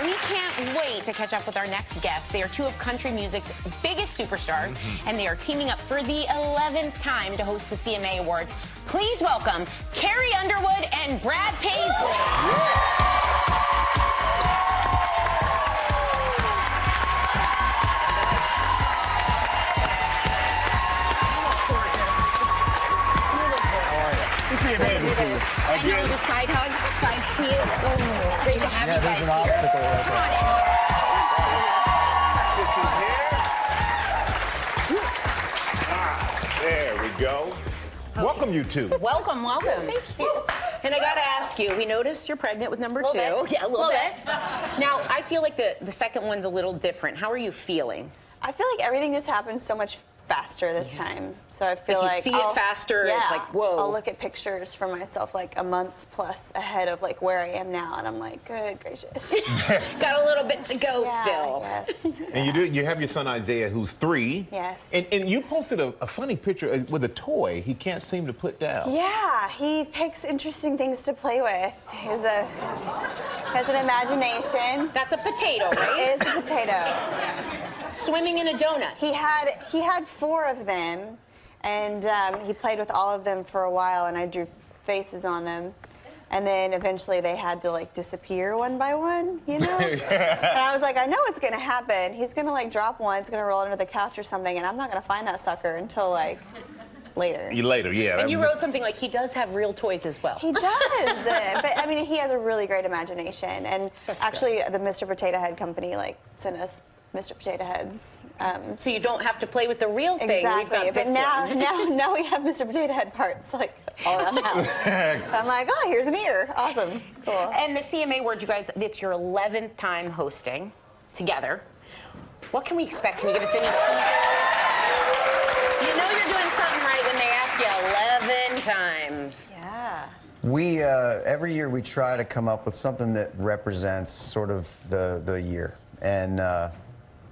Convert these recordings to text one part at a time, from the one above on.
we can't wait to catch up with our next guests. They are two of country music's biggest superstars, and they are teaming up for the 11th time to host the CMA Awards. Please welcome Carrie Underwood and Brad Paisley. I know, the side hug, side squeeze. Oh, great to have you guys there's an obstacle right there. There we go. Okay. Welcome, you two. Welcome, welcome. Thank you. And I gotta ask you, we noticed you're pregnant with number 2. Yeah, a little bit. Now, I feel like the second one's a little different. How are you feeling? I feel like everything just happened so much faster this time. So I feel like you see it faster, yeah, it's like, whoa. I'll look at pictures for myself like a month plus ahead of like where I am now, and I'm like, good gracious. Got a little bit to go still. Yes. And you have your son Isaiah, who's 3. Yes. And you posted a funny picture with a toy he can't seem to put down. Yeah, he picks interesting things to play with. He has an imagination. That's a potato, right? It is a potato. Swimming in a donut. He had 4 of them, and he played with all of them for a while, and I drew faces on them. And then eventually they had to like disappear one by one, you know? And I was like, I know it's gonna happen. He's gonna like drop one, it's gonna roll under the couch or something, and I'm not gonna find that sucker until like later. Later, yeah. And you wrote something like, he does have real toys as well. He does, but I mean, he has a really great imagination. And actually, the Mr. Potato Head company like sent us Mr. Potato Heads. So you don't have to play with the real thing. Exactly, but now we have Mr. Potato Head parts like all around the house. I'm like, oh, here's an ear. Awesome, cool. And the CMA Awards, you guys, it's your 11th time hosting together. What can we expect? Can you give us any teasers? You know you're doing something right when they ask you 11 times. Yeah. We every year we try to come up with something that represents sort of the year, and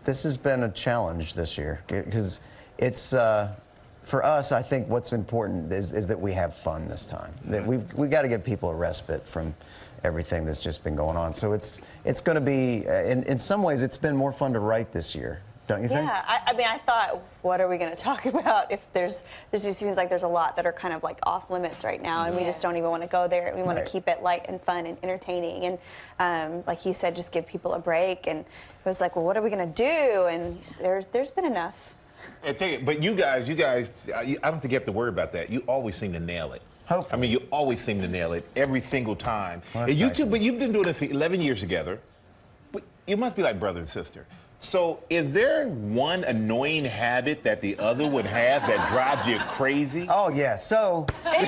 this has been a challenge this year because it's for us. I think what's important is that we have fun this time. That we got to give people a respite from everything that's just been going on. So it's going to be in some ways it's been more fun to write this year. Don't you think? Yeah, I mean, I thought, what are we going to talk about if this just seems like there's a lot that are kind of like off limits right now, and we just don't even want to go there. We want to keep it light and fun and entertaining, and like you said, just give people a break. And it was like, well, what are we going to do? And there's been enough. I tell you, but you guys, I don't think you have to worry about that. You always seem to nail it. Hopefully. I mean, you always seem to nail it every single time. Well, and you nice two, but you've been doing this 11 years together. You must be like brother and sister. So is there one annoying habit that the other would have that drives you crazy? Oh yeah. So. So Brad,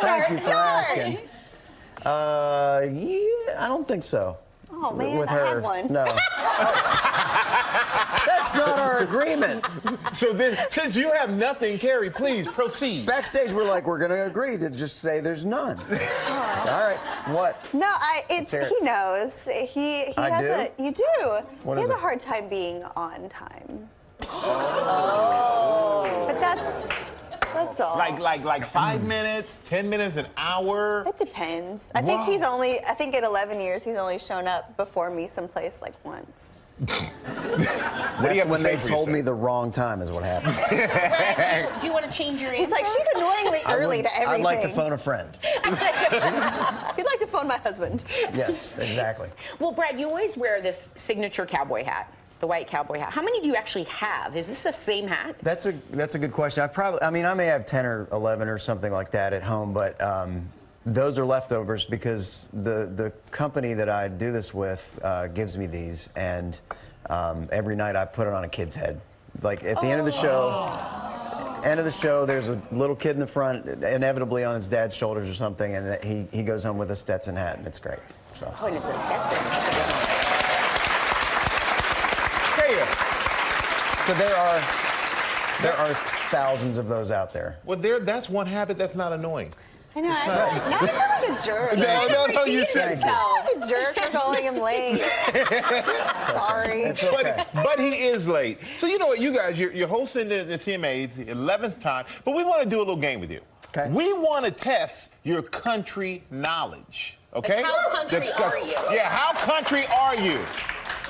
Thank you for asking. Yeah, I don't think so. Oh man, with I her, had one. No. That's not our agreement. So then, since you have nothing, Carrie, please proceed. Backstage, we're going to agree to just say there's none. All right, what? No, he knows. He has you do. What he is has it? a hard time being on time. Oh. But that's all. Like 5 minutes, 10 minutes, an hour? It depends. I think in 11 years he's only shown up before me someplace like once. That's when they told me the wrong time is what happened. Brad, do you want to change your answer? He's like, she's annoyingly early to everything. I'd like to phone a friend. You'd like to phone my husband. Yes, exactly. Well, Brad, you always wear this signature cowboy hat, the white cowboy hat. How many do you actually have? Is this the same hat? That's a good question. I may have 10 or 11 or something like that at home, but those are leftovers because the company that I do this with gives me these, and every night I put it on a kid's head. Like at the end of the show, there's a little kid in the front, inevitably on his dad's shoulders or something, and he goes home with a Stetson hat, and it's great. So. Oh, and it's a Stetson. So there are thousands of those out there. Well, that's one habit that's not annoying. I know. Now I feel like a jerk. No, you said I'm a jerk for calling him late. Sorry. It's okay. But he is late. So you know what, you guys, you're hosting the CMAs, the 11th time, but we want to do a little game with you. Okay. We want to test your country knowledge. Okay? how country are you? Yeah, how country are you?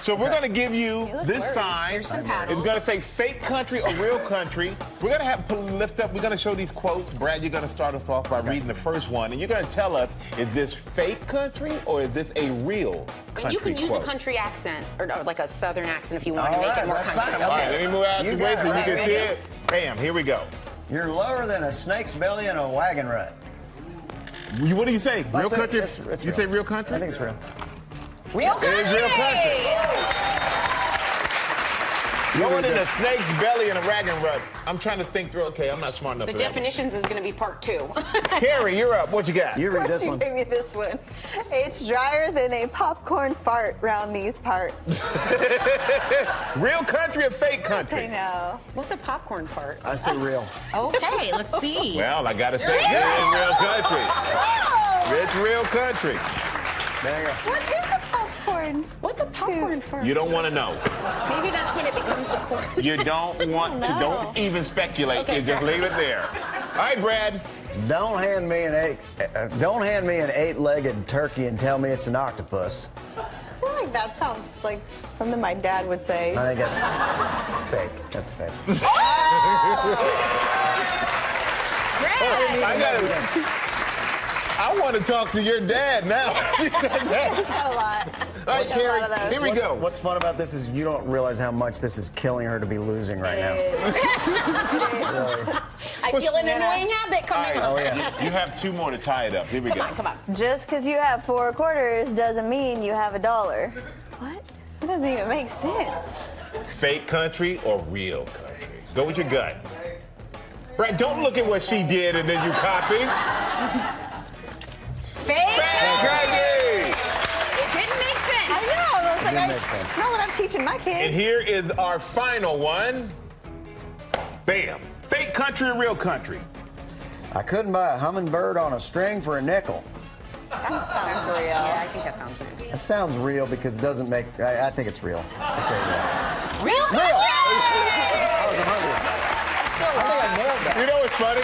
So we're going to give you this worried. sign. Here's some It's paddles. going to say fake country or real country. We're going to have lift up. We're going to show these quotes. Brad, you're going to start us off by reading the first one, and you're going to tell us, is this fake country or is this a real country And you can use quote? a country accent or like a southern accent if you want to All make right, it more that's country. fine. All right, let me move out You the way got so it, you can right, see ready? it. Bam, here we go. You're lower than a snake's belly in a wagon rut. What do you say? Real say country? it's You real. say real country? I think it's real. Real It country! is real country. Going in a snake's belly in a wagon rut. I'm trying to think through. Okay, I'm not smart enough The for that. definitions is going to be part 2. Carrie, you're up. What you got? You read Of course this you one. gave me this one. It's drier than a popcorn fart round these parts. Real country or fake I country? know. What's a popcorn fart? I say real. Okay, let's see. Well, I gotta say, it is real country. Oh, It's real country. There you go. what is a popcorn? What's a popcorn fart? You don't want to know. Maybe that's when it becomes the corn. You don't want to. know. Don't even speculate. Okay, You just sorry. leave it there. All right, Brad. Don't hand me an eight-legged turkey and tell me it's an octopus. I feel like that sounds like something my dad would say. I think that's fake. That's fake. I want to talk to your dad now. He's got a lot. All right, He's got a lot of Carrie, those. here we go. What's fun about this is you don't realize how much this is killing her to be losing right now. Really. I feel an Yeah. annoying habit All coming right, on. Oh, yeah. you have 2 more to tie it up. Here we go. Come on. Just because you have 4 quarters doesn't mean you have $1. What? That doesn't even make sense. Fake country or real country? Go with your gut. Brad, don't look at what she did and then you copy. Fake Fake country! It didn't make sense. I know. I was like, Didn't make sense. It's not what I'm teaching my And kids. here is our final one. Bam. Fake country or real country? I couldn't buy a hummingbird on a string for a nickel. That sounds real. Yeah, I think that sounds good. That sounds real because it doesn't make. I think it's real. I say real. Real country! I was hungry. I think I nailed that. You know what's funny?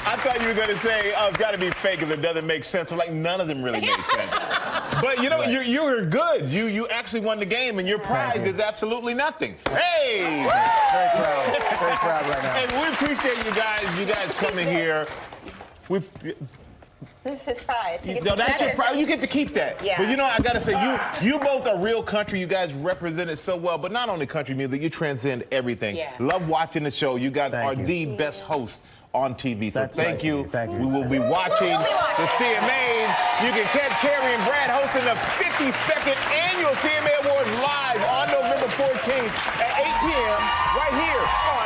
I thought you were going to say, oh, it's got to be fake because it doesn't make sense. I'm like, none of them really make sense. But, you know, you were good. You actually won the game, and your prize is absolutely nothing. Hey! Very proud. Very proud right now. And we appreciate you guys coming here. We, This is his prize. He gets no, to that's keep your it. prize. You get to keep that. Yeah. But you know, I gotta say, you both are real country. You guys represent it so well. But not only country music, you transcend everything. Yeah. Love watching the show. You guys Thank are you. the best hosts on TV. So That's thank nice of you. you. Thank you. We will be watching the CMAs. You can catch Carrie and Brad hosting the 52nd annual CMA Awards live on November 14th at 8 p.m. right here on